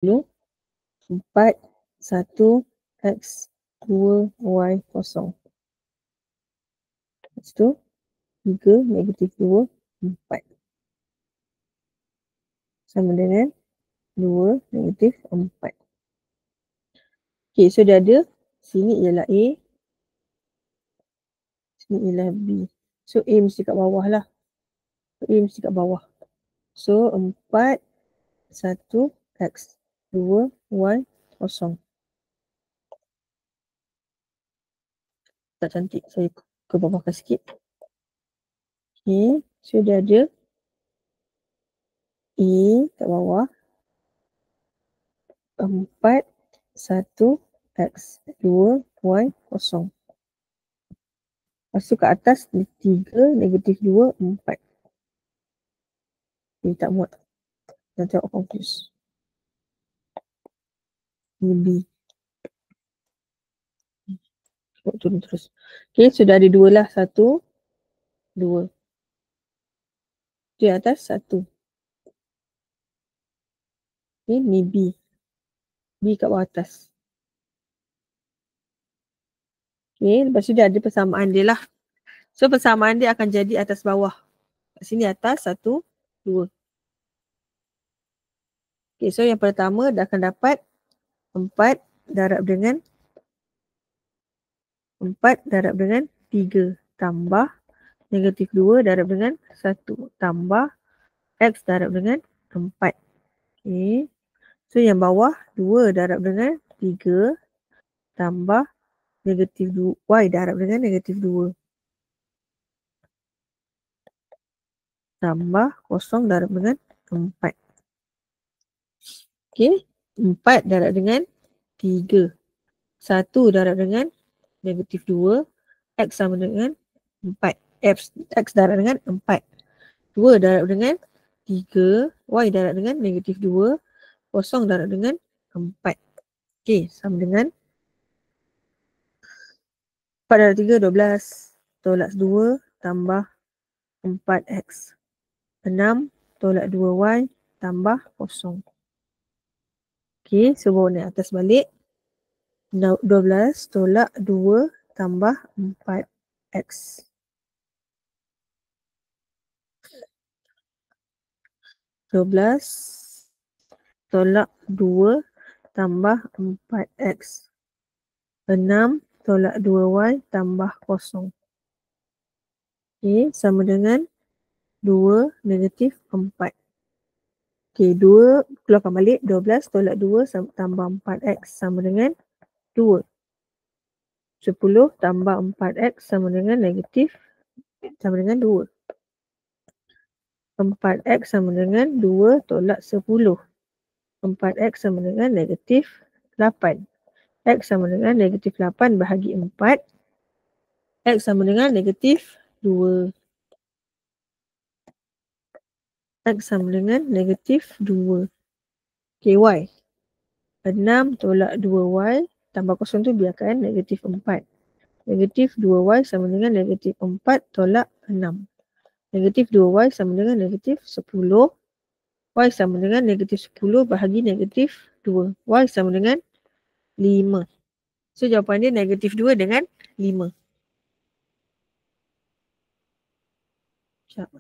4, 1, X, 2, Y, kosong. Lepas tu, 3, -2, 4. Sama dengan 2, -4. Okay, so dia ada, sini ialah A, sini ialah B. So, A mesti kat bawah lah. A mesti kat bawah. So, 4, 1, X, 2, Y, kosong. Tak cantik. Saya ke bawahkan sikit. Okay, so dia ada A kat bawah. 4, 1, X, 2, Y, kosong. Lepas tu kat atas 3, -2, 4. Okay, tak muat. Jangan tengok confuse. Ini B. Turun terus. Okay, sudah ada 2 lah. 1, 2. Di atas 1. Okay, ni B. B kat bawah atas. Okay, lepas tu dia ada persamaan dia lah. So, persamaan dia akan jadi atas bawah. Kat sini atas 1, 2. Okay, so yang pertama dah akan dapat 4 darab dengan 3 tambah -2 darab dengan 1 tambah X darab dengan 4. Okay. So yang bawah 2 darab dengan 3 tambah -2 Y darab dengan -2 tambah 0 darab dengan 4. Okay. 4 darab dengan 3. 1 darab dengan -2. X sama dengan 4. X darab dengan 4. 2 darab dengan 3. Y darab dengan -2. 0 darab dengan 4. Okay, sama dengan 4 darab 3, 12. Tolak 2 tambah 4X. 6 tolak 2Y tambah 0. Okay, so bawa naik atas balik. 12 tolak 2 tambah 4X. 12 tolak 2 tambah 4X. 6 tolak 2Y tambah 0. Okay, sama dengan 2 -4. Okay, 2 keluarkan balik. 12 tolak 2 tambah 4X sama dengan 2. 10 tambah 4X sama dengan sama dengan 2. 4X sama dengan 2 tolak 10. 4X sama dengan -8. X sama dengan -8 bahagi 4. X sama dengan -2. X sama dengan -2. Okay, Y. 6 tolak 2Y tambah 0 tu biarkan -4. -2Y sama dengan -4 tolak 6. -2Y sama dengan -10. Y sama dengan -10 bahagi -2. Y sama dengan 5. So jawapan dia -2 dengan 5. Sekejap